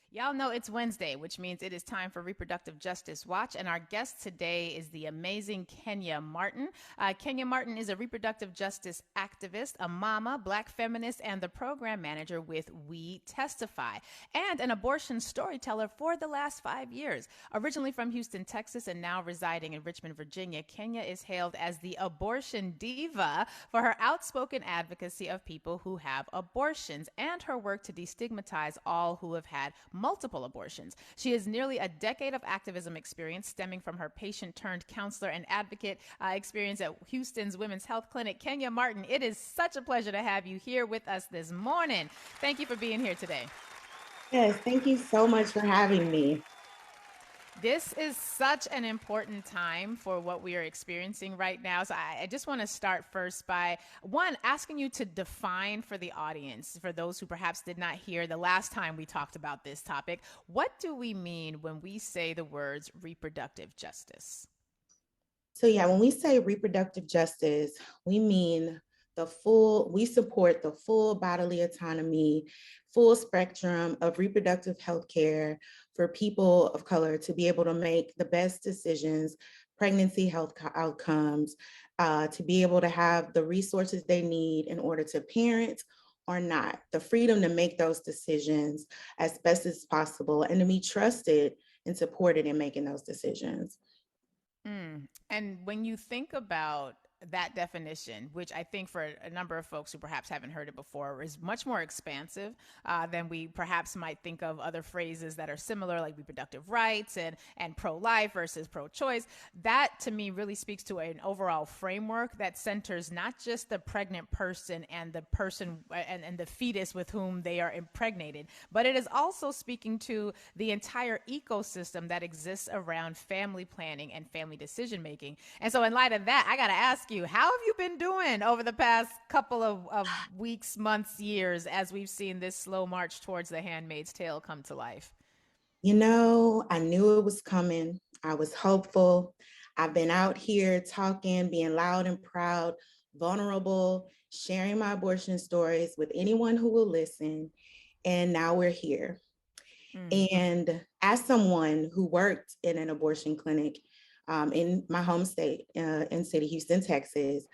Y'all know it's Wednesday, which means it is time for Reproductive Justice Watch. And our guest today is the amazing Kenya Martin. Kenya Martin is a reproductive justice activist, a mama, Black feminist, and the program manager with We Testify, and an abortion storyteller for the last 5 years. Originally from Houston, Texas, and now residing in Richmond, Virginia, Kenya is hailed as the abortion diva for her outspoken advocacy of people who have abortions and her work to destigmatize all who have had multiple abortions. She has nearly a decade of activism experience stemming from her patient turned counselor and advocate experience at Houston's Women's Health Clinic. Kenya Martin, it is such a pleasure to have you here with us this morning. Thank you for being here today. Yes, thank you so much for having me. This is such an important time for what we are experiencing right now. So I just want to start first by, one, asking you to define for the audience, for those who perhaps did not hear the last time we talked about this topic, what do we mean when we say the words reproductive justice? So yeah, when we say reproductive justice, we mean we support the full bodily autonomy, full spectrum of reproductive health care for people of color to be able to make the best decisions, pregnancy health outcomes, to be able to have the resources they need in order to parent or not, the freedom to make those decisions as best as possible and to be trusted and supported in making those decisions. And when you think about that definition, which I think for a number of folks who perhaps haven't heard it before is much more expansive than we perhaps might think of other phrases that are similar, like reproductive rights and pro-life versus pro-choice. That to me really speaks to an overall framework that centers not just the pregnant person and the person and the fetus with whom they are impregnated, but it is also speaking to the entire ecosystem that exists around family planning and family decision making. And so in light of that, I got to ask you, how have you been doing over the past couple of weeks, months, years, as we've seen this slow march towards the Handmaid's Tale come to life? You know, I knew it was coming. I was hopeful. I've been out here talking, being loud and proud, vulnerable, sharing my abortion stories with anyone who will listen. And now we're here. And as someone who worked in an abortion clinic in my home state, in city, Houston, Texas,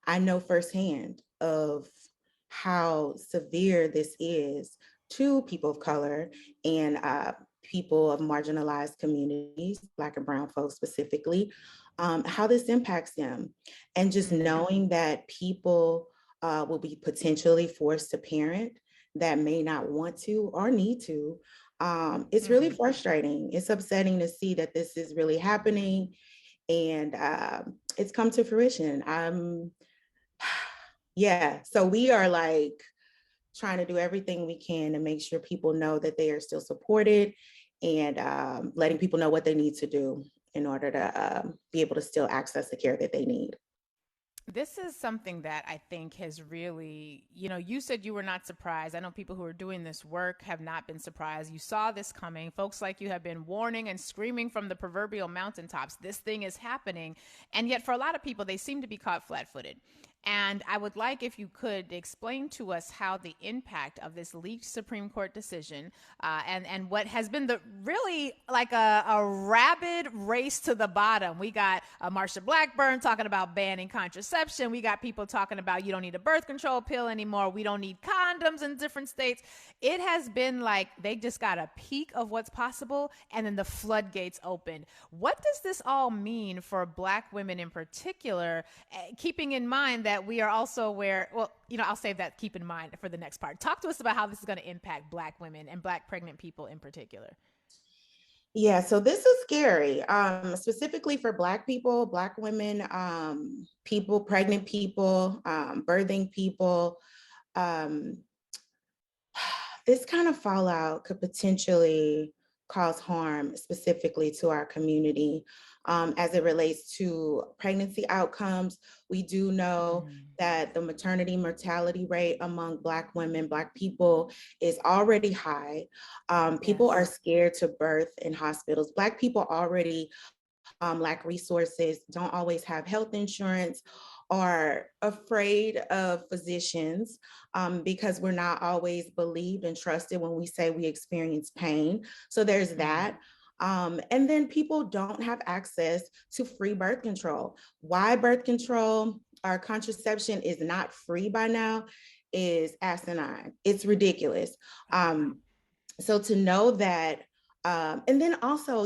I know firsthand of how severe this is to people of color and people of marginalized communities, Black and Brown folks specifically, how this impacts them. And just knowing that people will be potentially forced to parent that may not want to or need to, it's really frustrating. It's upsetting to see that this is really happening and it's come to fruition. Yeah, so we are like trying to do everything we can to make sure people know that they are still supported and letting people know what they need to do in order to be able to still access the care that they need. This is something that I think has really, you said you were not surprised. I know people who are doing this work have not been surprised. You saw this coming. Folks like you have been warning and screaming from the proverbial mountaintops, this thing is happening. And yet for a lot of people, they seem to be caught flat-footed. And I would like if you could explain to us how the impact of this leaked Supreme Court decision and what has been the really like a rabid race to the bottom. We got Marsha Blackburn talking about banning contraception. We got people talking about you don't need a birth control pill anymore. We don't need condoms in different states. It has been like they just got a peek of what's possible and then the floodgates opened. What does this all mean for Black women in particular, keeping in mind that we are also aware, I'll save that keep in mind for the next part. Talk to us about how this is going to impact Black women and Black pregnant people in particular. Yeah, so this is scary, specifically for Black people, Black women, people, pregnant people, birthing people. This kind of fallout could potentially cause harm specifically to our community as it relates to pregnancy outcomes. We do know that the maternity mortality rate among Black women, Black people is already high. People are scared to birth in hospitals. Black people already lack resources, don't always have health insurance, are afraid of physicians because we're not always believed and trusted when we say we experience pain. So there's that. And then people don't have access to free birth control. Why birth control or contraception is not free by now is asinine. It's ridiculous. So to know that, and then also,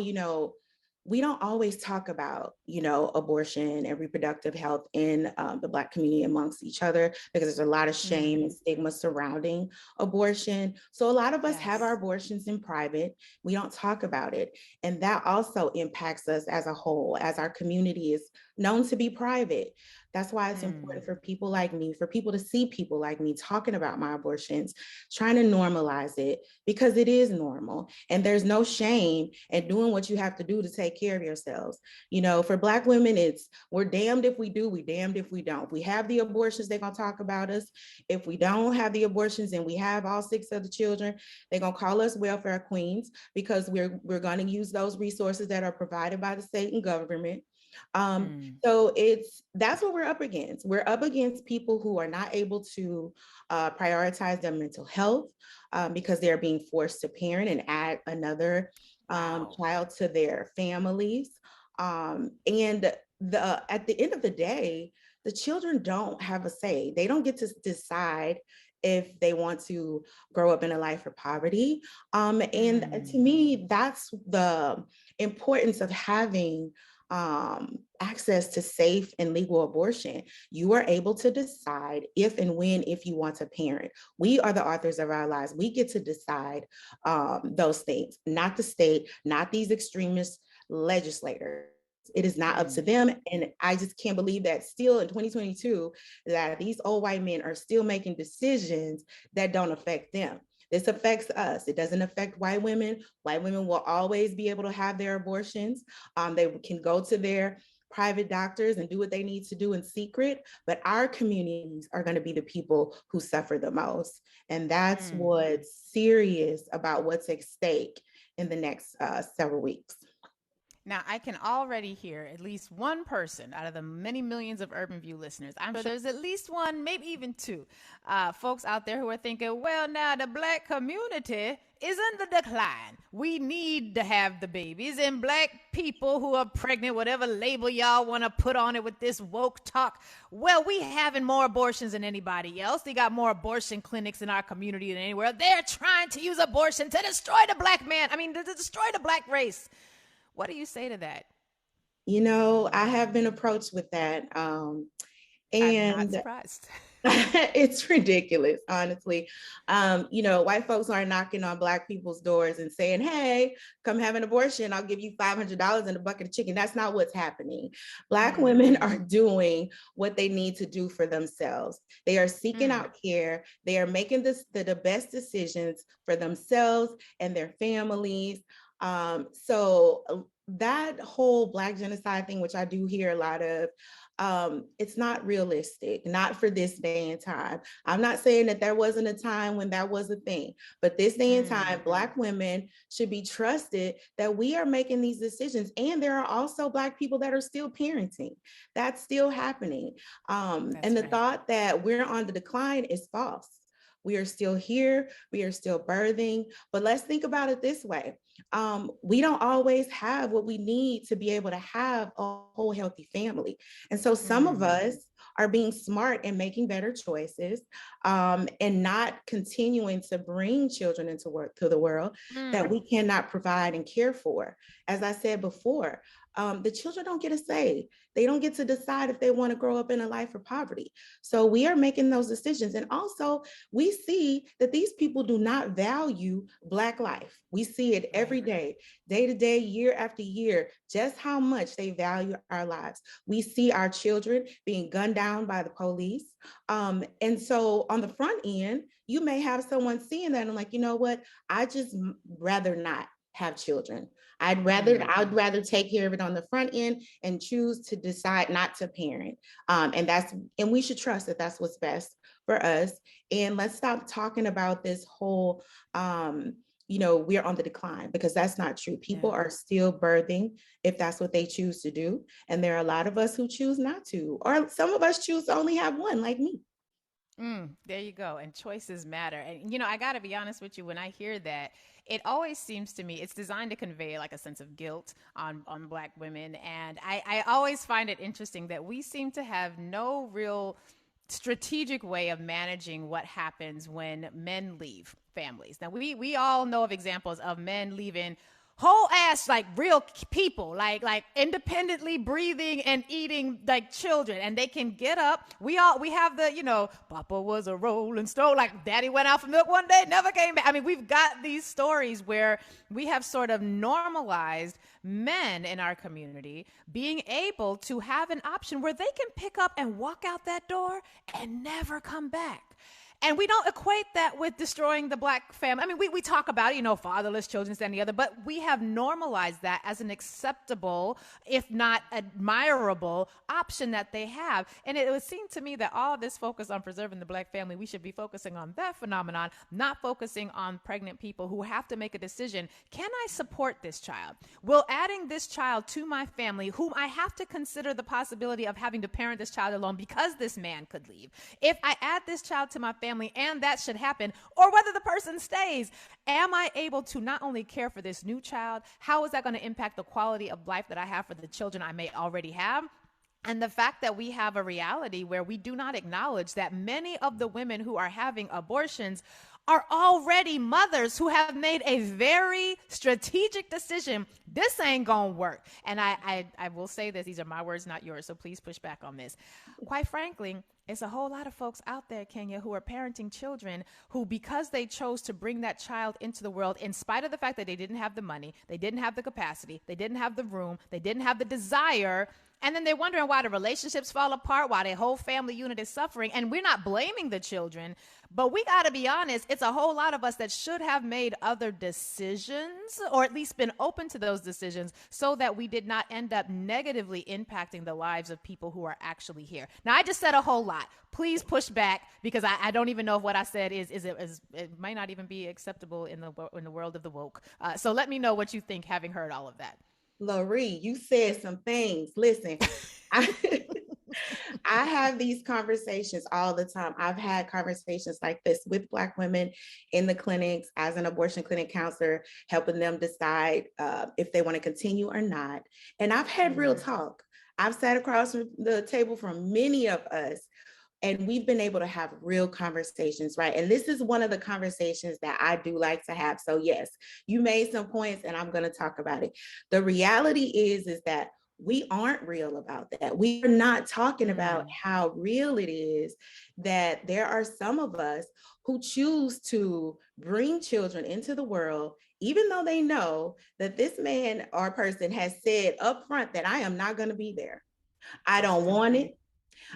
we don't always talk about, abortion and reproductive health in the Black community amongst each other, because there's a lot of shame and stigma surrounding abortion. So a lot of us have our abortions in private. We don't talk about it. And that also impacts us as a whole, as our community is known to be private. That's why it's important for people like me, for people to see people like me talking about my abortions, trying to normalize it, because it is normal. And there's no shame in doing what you have to do to take care of yourselves. For Black women, we're damned if we do, we damned if we don't. If we have the abortions, they're gonna talk about us. If we don't have the abortions and we have all 6 of the children, they're gonna call us welfare queens, because we're gonna use those resources that are provided by the state and government. So that's what we're up against. We're up against people who are not able to prioritize their mental health because they're being forced to parent and add another child to their families. And at the end of the day, the children don't have a say. They don't get to decide if they want to grow up in a life of poverty. And to me, that's the importance of having access to safe and legal abortion. You are able to decide if and when, if you want to parent. We are the authors of our lives. We get to decide those things, not the state, not these extremist legislators. It is not up to them. And I just can't believe that still in 2022, that these old white men are still making decisions that don't affect them. This affects us. It doesn't affect white women. White women will always be able to have their abortions. They can go to their private doctors and do what they need to do in secret, but our communities are going to be the people who suffer the most. And that's what's serious about what's at stake in the next several weeks. Now, I can already hear at least one person out of the many millions of Urban View listeners. I'm sure there's at least one, maybe even two, folks out there who are thinking, well, now the Black community is in the decline. We need to have the babies, and Black people who are pregnant, whatever label y'all want to put on it with this woke talk, well, we having more abortions than anybody else. They got more abortion clinics in our community than anywhere. They're trying to use abortion to destroy the Black man. To destroy the Black race. What do you say to that? I have been approached with that. I'm not surprised. It's ridiculous, honestly. White folks aren't knocking on Black people's doors and saying, hey, come have an abortion. I'll give you $500 and a bucket of chicken. That's not what's happening. Black women are doing what they need to do for themselves. They are seeking out care. They are making the best decisions for themselves and their families. So that whole Black genocide thing, which I do hear a lot of, it's not realistic, not for this day and time. I'm not saying that there wasn't a time when that was a thing, but this day and time, Black women should be trusted that we are making these decisions. And there are also Black people that are still parenting. That's still happening. And the thought that we're on the decline is false. We are still here. We are still birthing. But let's think about it this way. We don't always have what we need to be able to have a whole healthy family. And so some of us are being smart and making better choices and not continuing to bring children into the world that we cannot provide and care for. As I said before, the children don't get a say. They don't get to decide if they want to grow up in a life of poverty. So we are making those decisions. And also we see that these people do not value Black life. We see it every day to day, year after year, just how much they value our lives. We see our children being gunned down by the police. And so on the front end, you may have someone seeing that and like, you know what, I just rather not have children. I'd rather take care of it on the front end and choose to decide not to parent. And we should trust that that's what's best for us. And let's stop talking about this whole we're on the decline, because that's not true. People Yeah. are still birthing if that's what they choose to do. And there are a lot of us who choose not to, or some of us choose to only have one, like me. There you go. And choices matter. And, I got to be honest with you, when I hear that, it always seems to me it's designed to convey like a sense of guilt on Black women. And I always find it interesting that we seem to have no real strategic way of managing what happens when men leave families. Now, we all know of examples of men leaving whole ass like real people, like independently breathing and eating like children, and they can get up. We have the Papa was a rolling stone, like Daddy went out for milk one day, never came back. I mean, we've got these stories where we have sort of normalized men in our community being able to have an option where they can pick up and walk out that door and never come back. And we don't equate that with destroying the Black family. I mean, we talk about, fatherless children, this and the other, but we have normalized that as an acceptable, if not admirable, option that they have. And it would seem to me that all this focus on preserving the Black family, we should be focusing on that phenomenon, not focusing on pregnant people who have to make a decision. Can I support this child? Will adding this child to my family, whom I have to consider the possibility of having to parent this child alone because this man could leave, if I add this child to my family, and that should happen, or whether the person stays, am I able to not only care for this new child? How is that going to impact the quality of life that I have for the children I may already have? And the fact that we have a reality where we do not acknowledge that many of the women who are having abortions are already mothers who have made a very strategic decision. This ain't gonna work. And I will say this, these are my words, not yours, so please push back on this. Quite frankly, it's a whole lot of folks out there, Kenya, who are parenting children who, because they chose to bring that child into the world, in spite of the fact that they didn't have the money, they didn't have the capacity, they didn't have the room, they didn't have the desire, and then they're wondering why the relationships fall apart, why their whole family unit is suffering. And we're not blaming the children, but we got to be honest, it's a whole lot of us that should have made other decisions, or at least been open to those decisions, so that we did not end up negatively impacting the lives of people who are actually here. Now, I just said a whole lot. Please push back, because I don't even know if what I said it might not even be acceptable in the world of the woke. So let me know what you think, having heard all of that. Lurie, you said some things. Listen, I, I have these conversations all the time. I've had conversations like this with Black women in the clinics as an abortion clinic counselor, helping them decide if they want to continue or not. And I've had real talk. I've sat across the table from many of us, and we've been able to have real conversations, right? And this is one of the conversations that I do like to have. So yes, you made some points and I'm going to talk about it. The reality is that we aren't real about that. We are not talking about how real it is that there are some of us who choose to bring children into the world, even though they know that this man or person has said up front that I am not going to be there. I don't want it.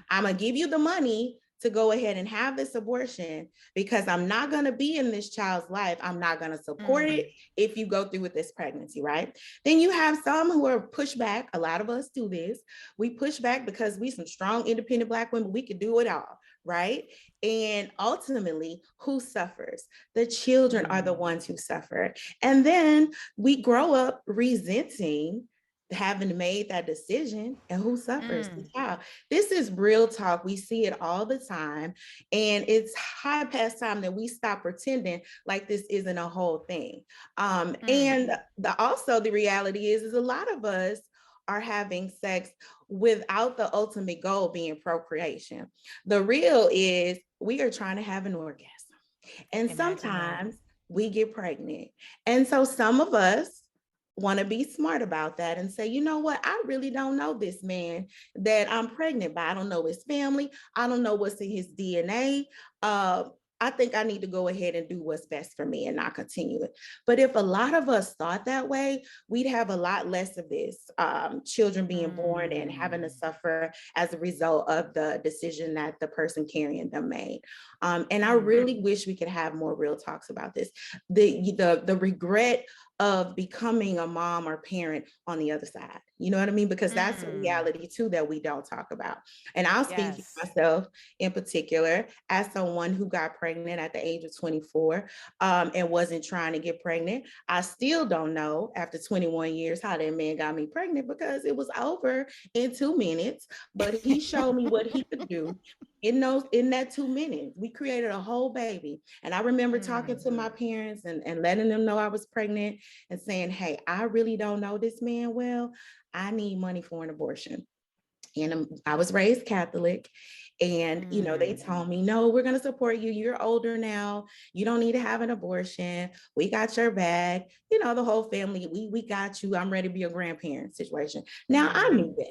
I'm going to give you the money to go ahead and have this abortion because I'm not going to be in this child's life. I'm not going to support it if you go through with this pregnancy, right? Then you have some who are pushed back. A lot of us do this. We push back because we some strong, independent Black women. We could do it all, right? And ultimately, who suffers? The children are the ones who suffer. And then we grow up resenting having made that decision, and who suffers? The child. This is real talk. We see it all the time, and it's high past time that we stop pretending like this isn't a whole thing. And also the reality is a lot of us are having sex without the ultimate goal being procreation. The real is we are trying to have an orgasm, and sometimes we get pregnant. And so some of us want to be smart about that and say, you know what, I really don't know this man that I'm pregnant by. I don't know his family. I don't know what's in his DNA. I think I need to go ahead and do what's best for me and not continue it. But if a lot of us thought that way, we'd have a lot less of this, children being born and having to suffer as a result of the decision that the person carrying them made. And I really wish we could have more real talks about this. The regret of becoming a mom or parent on the other side. You know what I mean? Because that's a reality too that we don't talk about. And I'll speak Yes. for myself in particular as someone who got pregnant at the age of 24 and wasn't trying to get pregnant. I still don't know after 21 years how that man got me pregnant because it was over in 2 minutes. But he showed me what he could do in that 2 minutes. We created a whole baby. And I remember talking to my parents and letting them know I was pregnant and saying, hey, I really don't know this man well. I need money for an abortion. And I was raised Catholic. And, they told me, no, we're going to support you. You're older now. You don't need to have an abortion. We got your back. The whole family, we got you. I'm ready to be a grandparent situation. Now, I knew better.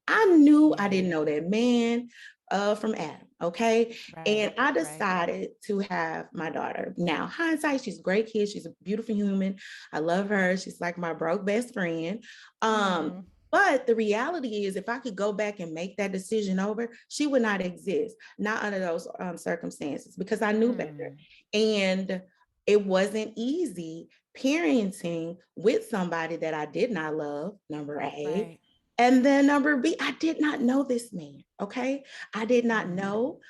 I knew I didn't know that man from Adam. Okay. Right. And I decided to have my daughter. Now, hindsight, she's a great kid. She's a beautiful human. I love her. She's like my broke best friend. But the reality is, if I could go back and make that decision over, she would not exist, not under those circumstances, because I knew better. And it wasn't easy parenting with somebody that I did not love, number A. Right. And then number B, I did not know this man, okay? I did not know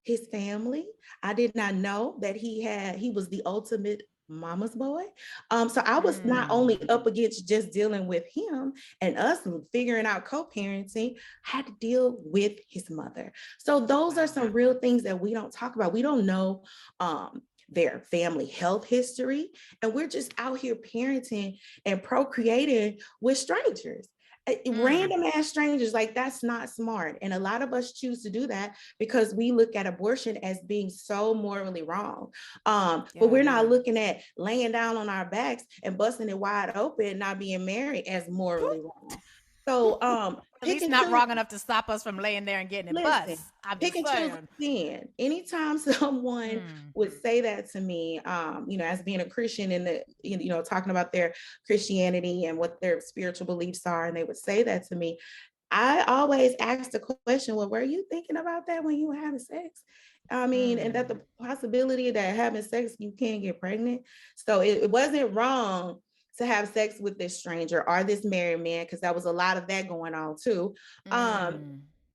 his family. I did not know that he was the ultimate mama's boy. So I was not only up against just dealing with him and us figuring out co-parenting, I had to deal with his mother. So those are some real things that we don't talk about. We don't know their family health history, and we're just out here parenting and procreating with strangers. Random ass strangers, like that's not smart. And a lot of us choose to do that because we look at abortion as being so morally wrong. But we're not looking at laying down on our backs and busting it wide open, not being married as morally wrong. So at least not wrong enough to stop us from laying there and getting it bust. Pick and choose sin. Anytime someone would say that to me, as being a Christian and talking about their Christianity and what their spiritual beliefs are, and they would say that to me, I always ask the question, well, were you thinking about that when you were having sex? I mean, and that the possibility that having sex, you can't get pregnant. So it wasn't wrong to have sex with this stranger or this married man, because that was a lot of that going on too.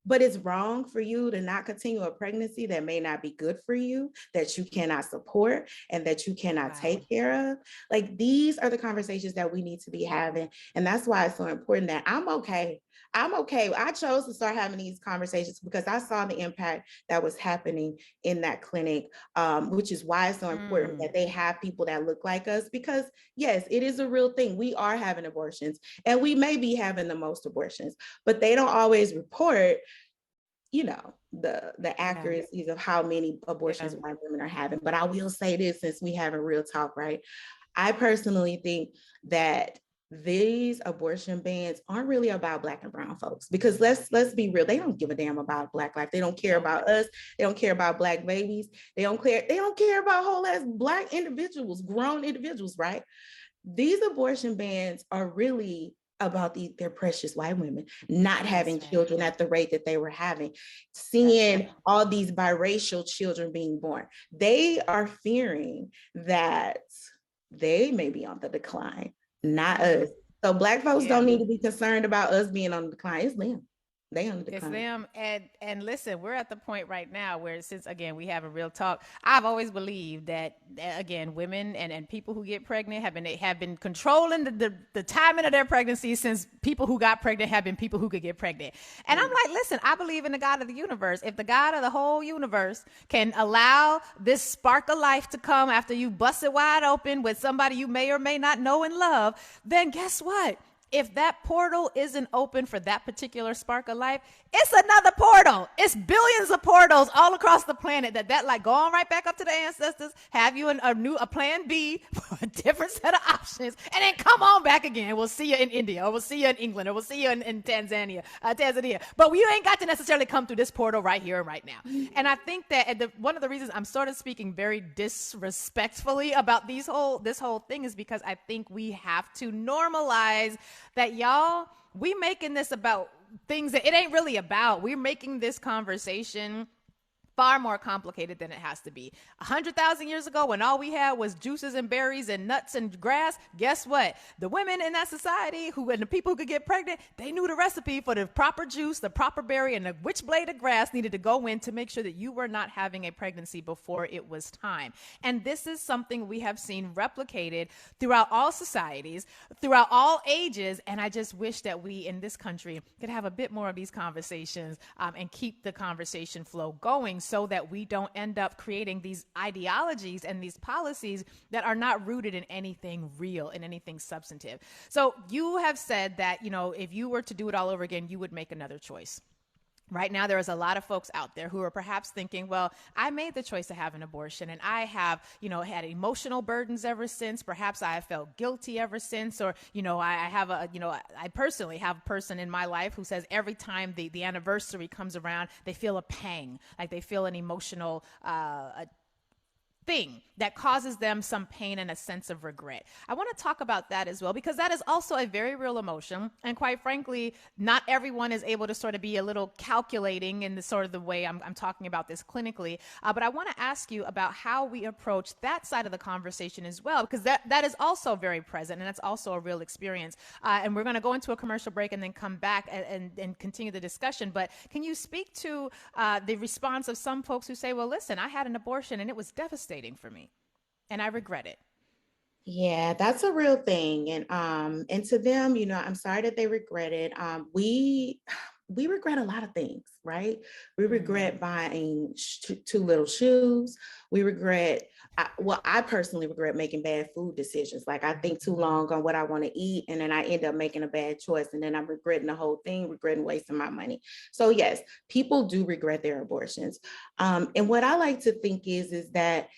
But it's wrong for you to not continue a pregnancy that may not be good for you, that you cannot support and that you cannot take care of. Like, these are the conversations that we need to be having. And that's why it's so important that I'm okay. I chose to start having these conversations because I saw the impact that was happening in that clinic, which is why it's so important that they have people that look like us, because yes, it is a real thing. We are having abortions and we may be having the most abortions, but they don't always report the accuracies of how many abortions white women are having. But I will say this, since we have a real talk, right? I personally think that these abortion bans aren't really about Black and brown folks, because let's be real, they don't give a damn about Black life. They don't care about us. They don't care about Black babies. They don't care about whole ass Black individuals, grown individuals, right? These abortion bans are really about their precious white women not having children at the rate that they were having, seeing all these biracial children being born. They are fearing that they may be on the decline, not us. So Black folks don't need to be concerned about us being on the decline. It's them. They on the decline. It's them. And listen, we're at the point right now where, since again we have a real talk, I've always believed that again, women and people who get pregnant have been controlling the timing of their pregnancy since people who got pregnant have been people who could get pregnant. And I'm like, listen, I believe in the God of the universe. If the God of the whole universe can allow this spark of life to come after you bust it wide open with somebody you may or may not know and love, then guess what? If that portal isn't open for that particular spark of life, it's another portal. It's billions of portals all across the planet that like go on right back up to the ancestors, have you a plan B for a different set of options, and then come on back again. We'll see you in India, or we'll see you in England, or we'll see you in Tanzania. But we ain't got to necessarily come through this portal right here and right now. And I think that one of the reasons I'm sort of speaking very disrespectfully about this whole thing is because I think we have to normalize that, y'all, we making this about things that it ain't really about. We're making this conversation far more complicated than it has to be. 100,000 years ago, when all we had was juices and berries and nuts and grass, guess what? The women in that society and the people who could get pregnant, they knew the recipe for the proper juice, the proper berry, and which blade of grass needed to go in to make sure that you were not having a pregnancy before it was time. And this is something we have seen replicated throughout all societies, throughout all ages. And I just wish that we in this country could have a bit more of these conversations and keep the conversation flow going, so that we don't end up creating these ideologies and these policies that are not rooted in anything real, in anything substantive. So you have said that, if you were to do it all over again, you would make another choice. Right now, there is a lot of folks out there who are perhaps thinking, well, I made the choice to have an abortion and I have, had emotional burdens ever since. Perhaps I have felt guilty ever since, or, I personally have a person in my life who says every time the anniversary comes around, they feel a pang, like they feel an emotional thing that causes them some pain and a sense of regret. I want to talk about that as well, because that is also a very real emotion. And quite frankly, not everyone is able to sort of be a little calculating in the sort of the way I'm talking about this clinically. But I want to ask you about how we approach that side of the conversation as well, because that is also very present, and that's also a real experience. And we're going to go into a commercial break and then come back and continue the discussion. But can you speak to the response of some folks who say, well, listen, I had an abortion and it was devastating for me, and I regret it? Yeah, that's a real thing. And to them, I'm sorry that they regret it. We regret a lot of things, right? We regret buying too little shoes. We regret, I personally regret making bad food decisions. Like, I think too long on what I want to eat, and then I end up making a bad choice, and then I'm regretting the whole thing, regretting wasting my money. So yes, people do regret their abortions. And what I like to think is that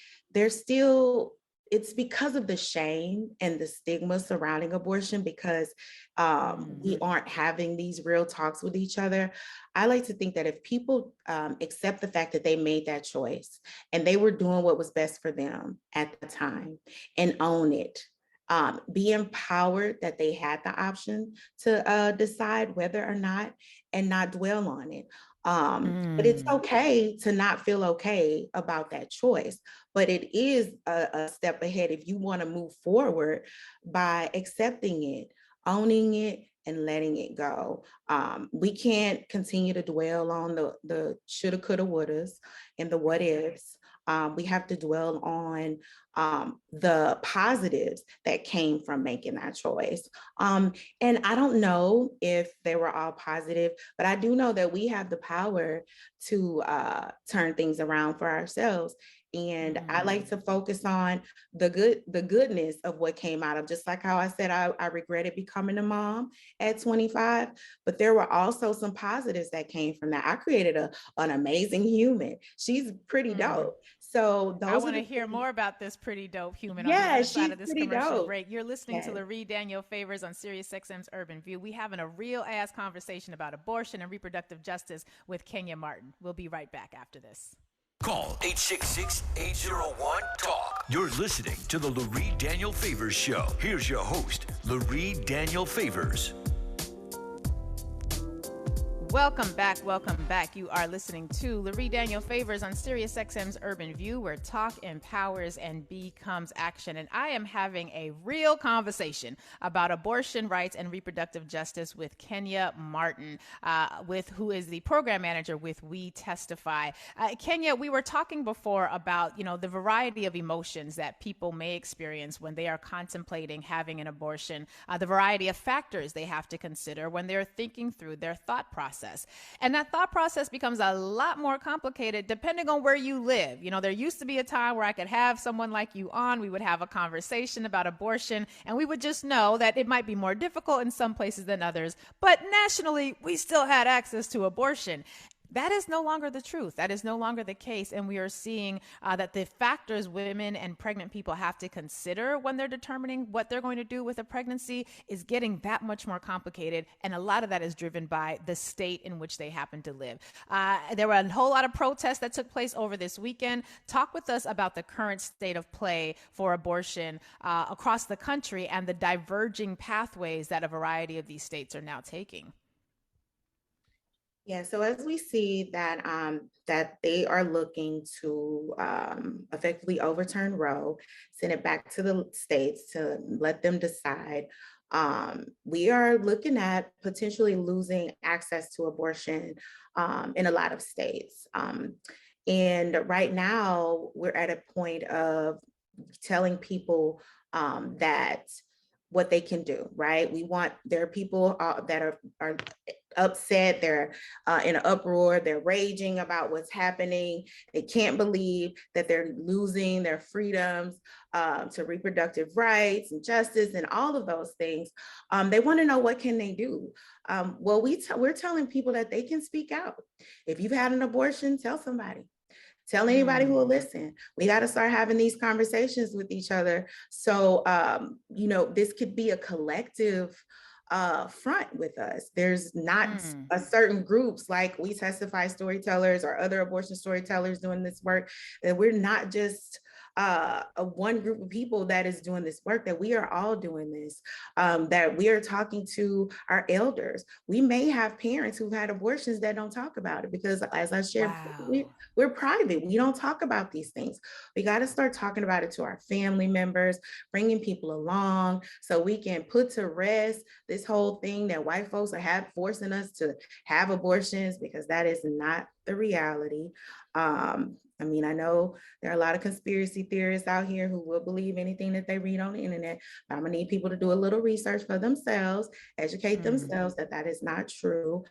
it's because of the shame and the stigma surrounding abortion, because we aren't having these real talks with each other. I like to think that if people accept the fact that they made that choice and they were doing what was best for them at the time, and own it, be empowered that they had the option to decide whether or not, and not dwell on it. But it's okay to not feel okay about that choice. But it is a step ahead if you want to move forward by accepting it, owning it, and letting it go. We can't continue to dwell on the shoulda, coulda, wouldas, and the what ifs. We have to dwell on the positives that came from making that choice. And I don't know if they were all positive, but I do know that we have the power to turn things around for ourselves. And I like to focus on the goodness of what came out of, just like how I said, I regretted becoming a mom at 25, but there were also some positives that came from that. I created an amazing human. She's pretty dope. So I want to hear more about this pretty dope human on the other side of this commercial break. You're listening to Lurie Daniel Favors on SiriusXM's Urban View. We having a real ass conversation about abortion and reproductive justice with Kenya Martin. We'll be right back after this. Call 866-801-TALK. You're listening to the Lurie Daniel Favors Show. Here's your host, Lurie Daniel Favors. Welcome back. You are listening to Lurie Daniel Favors on SiriusXM's Urban View, where talk empowers and becomes action. And I am having a real conversation about abortion rights and reproductive justice with Kenya Martin, who is the program manager with We Testify. Kenya, we were talking before about, the variety of emotions that people may experience when they are contemplating having an abortion, the variety of factors they have to consider when they're thinking through their thought process. And that thought process becomes a lot more complicated depending on where you live. There used to be a time where I could have someone like you on, we would have a conversation about abortion, and we would just know that it might be more difficult in some places than others, but nationally, we still had access to abortion. That is no longer the truth. That is no longer the case. And we are seeing that the factors women and pregnant people have to consider when they're determining what they're going to do with a pregnancy is getting that much more complicated. And a lot of that is driven by the state in which they happen to live. There were a whole lot of protests that took place over this weekend. Talk with us about the current state of play for abortion across the country and the diverging pathways that a variety of these states are now taking. Yeah, so as we see that that they are looking to effectively overturn Roe, send it back to the states to let them decide, we are looking at potentially losing access to abortion in a lot of states. And right now, we're at a point of telling people that what they can do, right? We want, there are people that are upset, they're in an uproar, they're raging about what's happening. They can't believe that they're losing their freedoms to reproductive rights and justice and all of those things. They want to know, what can they do? Well, we're telling people that they can speak out. If you've had an abortion, tell somebody. Tell anybody who will listen. We got to start having these conversations with each other. So, this could be a collective front with us. There's not a certain groups like We Testify storytellers or other abortion storytellers doing this work, that we're not just a one group of people that is doing this work, that we are all doing this, that we are talking to our elders. We may have parents who've had abortions that don't talk about it because, as I shared, we're private. We don't talk about these things. We got to start talking about it to our family members, bringing people along so we can put to rest this whole thing that white folks are forcing us to have abortions, because that is not the reality. I know there are a lot of conspiracy theorists out here who will believe anything that they read on the internet, but I'm gonna need people to do a little research for themselves, educate themselves that that is not true.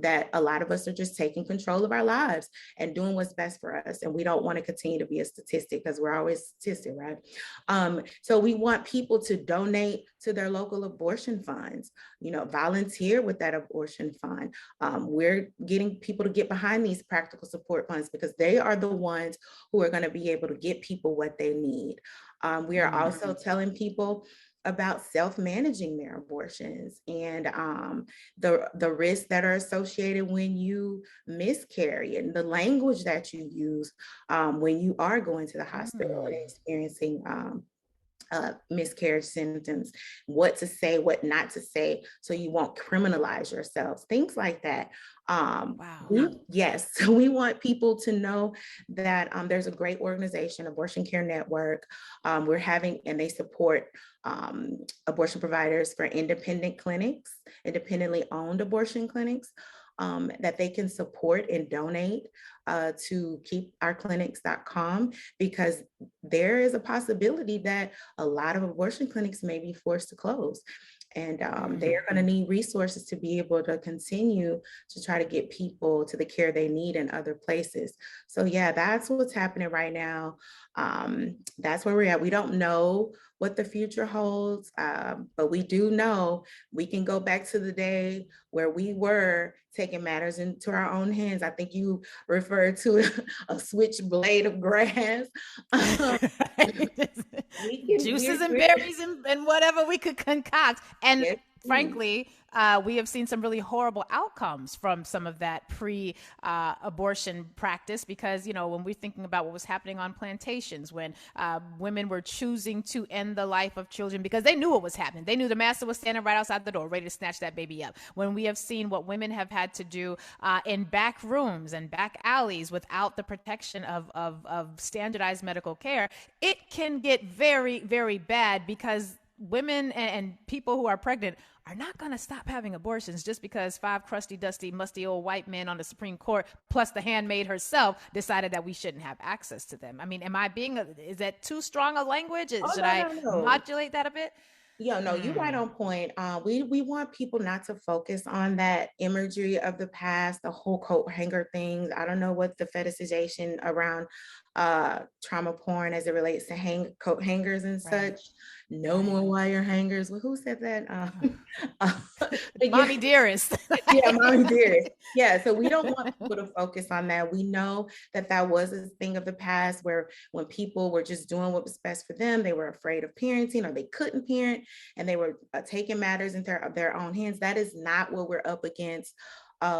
That a lot of us are just taking control of our lives and doing what's best for us. And we don't want to continue to be a statistic, because we're always a statistic, right? So we want people to donate to their local abortion funds, volunteer with that abortion fund. We're getting people to get behind these practical support funds, because they are the ones who are going to be able to get people what they need. We are also telling people about self-managing their abortions and the risks that are associated when you miscarry, and the language that you use when you are going to the hospital and experiencing miscarriage symptoms, what to say, what not to say, so you won't criminalize yourselves, things like that. Yes, we want people to know that there's a great organization, Abortion Care Network. We're having, and they support abortion providers for independent clinics, independently owned abortion clinics. That they can support and donate to keepourclinics.com, because there is a possibility that a lot of abortion clinics may be forced to close. And they are going to need resources to be able to continue to try to get people to the care they need in other places. So yeah, that's what's happening right now. That's where we're at. We don't know what the future holds, but we do know we can go back to the day where we were taking matters into our own hands. I think you referred to a switchblade of grass. Juices and berries and whatever we could concoct. And frankly, we have seen some really horrible outcomes from some of that pre-abortion practice, because, when we're thinking about what was happening on plantations, when women were choosing to end the life of children because they knew what was happening. They knew the master was standing right outside the door, ready to snatch that baby up. When we have seen what women have had to do in back rooms and back alleys without the protection of standardized medical care, it can get very, very bad, because women and people who are pregnant are not going to stop having abortions just because 5 crusty, dusty, musty old white men on the Supreme Court, plus the handmaid herself, decided that we shouldn't have access to them. I mean, is that too strong a language? Should I modulate that a bit? Yeah, no, you're right on point. We want people not to focus on that imagery of the past, the whole coat hanger things. I don't know what the fetishization around trauma porn as it relates to coat hangers and such. No more wire hangers. Well, who said that? Mommy dearest. Yeah, mommy dearest. Yeah, so we don't want people to focus on that. We know that that was a thing of the past, where when people were just doing what was best for them, they were afraid of parenting, or they couldn't parent, and they were taking matters into their own hands. That is not what we're up against.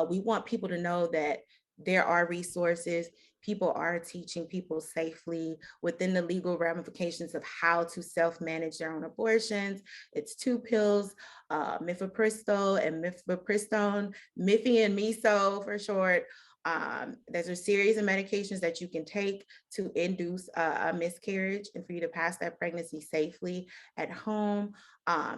We want people to know that there are resources. people are teaching people safely within the legal ramifications of how to self-manage their own abortions. It's 2 pills, mifepristone and mifepristone, Miffy and Miso for short. There's a series of medications that you can take to induce a miscarriage and for you to pass that pregnancy safely at home.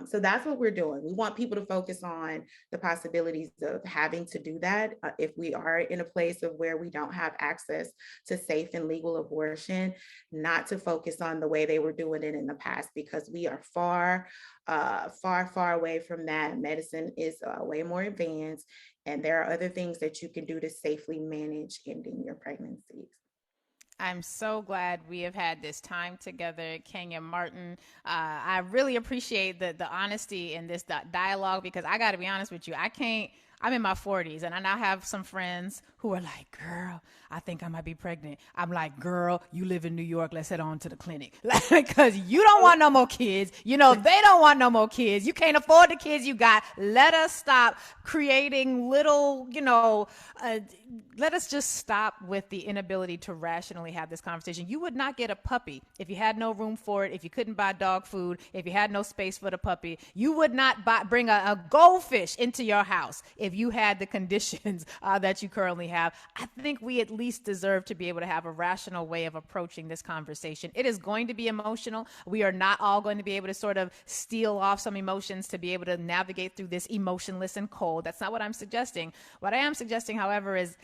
So that's what we're doing. We want people to focus on the possibilities of having to do that if we are in a place of where we don't have access to safe and legal abortion, not to focus on the way they were doing it in the past, because we are far away from that. Medicine is way more advanced, and there are other things that you can do to safely manage ending your pregnancies. I'm so glad we have had this time together, Kenya Martin. I really appreciate the honesty in this dialogue, because I got to be honest with you. I'm in my 40s, and I now have some friends who are like, girl, I think I might be pregnant. I'm like, girl, you live in New York. Let's head on to the clinic. Because you don't want no more kids. You know, they don't want no more kids. You can't afford the kids you got. Let us stop creating little, let us just stop with the inability to rationally have this conversation. You would not get a puppy if you had no room for it, if you couldn't buy dog food, if you had no space for the puppy. You would not bring a goldfish into your house if you had the conditions that you currently have. I think we at least deserve to be able to have a rational way of approaching this conversation. It is going to be emotional. We are not all going to be able to sort of steal off some emotions to be able to navigate through this emotionless and cold. That's not what I'm suggesting. What I am suggesting, however, is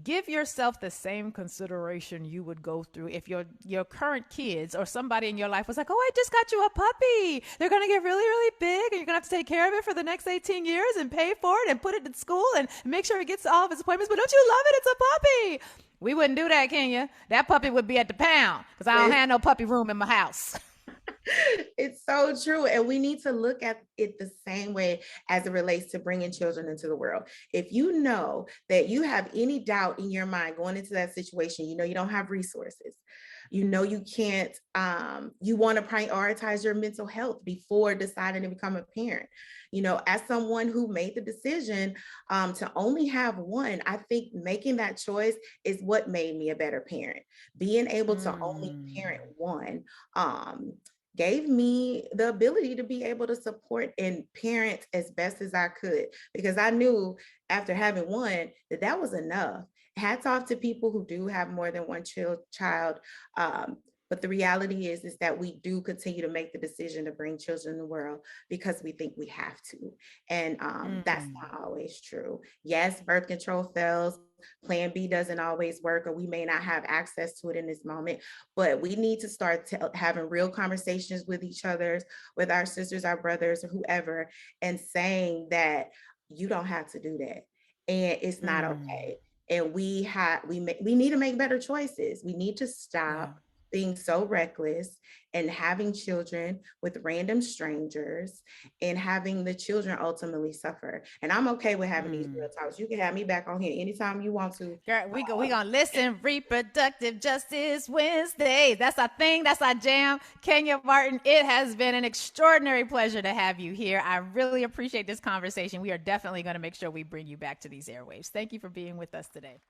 give yourself the same consideration you would go through if your current kids or somebody in your life was like, oh, I just got you a puppy. They're going to get really, really big, and you're going to have to take care of it for the next 18 years and pay for it and put it in school and make sure it gets all of its appointments. But don't you love it? It's a puppy. We wouldn't do that, Kenya. That puppy would be at the pound because I don't have no puppy room in my house. It's so true. And we need to look at it the same way as it relates to bringing children into the world. If you know that you have any doubt in your mind going into that situation, you know you don't have resources, you know you can't, you want to prioritize your mental health before deciding to become a parent. You know, as someone who made the decision to only have one, I think making that choice is what made me a better parent. Being able to only parent one gave me the ability to be able to support and parent as best as I could, because I knew after having one that was enough. Hats off to people who do have more than one child. But the reality is that we do continue to make the decision to bring children in the world because we think we have to. And that's not always true. Yes, birth control fails. Plan B doesn't always work, or we may not have access to it in this moment, but we need to start having real conversations with each other, with our sisters, our brothers, or whoever, and saying that you don't have to do that. And it's not okay. And we need to make better choices. We need to stop being so reckless and having children with random strangers and having the children ultimately suffer. And I'm okay with having these real talks. You can have me back on here anytime you want to. Girl, we gonna listen. Reproductive Justice Wednesday. That's our thing. That's our jam. Kenya Martin, it has been an extraordinary pleasure to have you here. I really appreciate this conversation. We are definitely going to make sure we bring you back to these airwaves. Thank you for being with us today.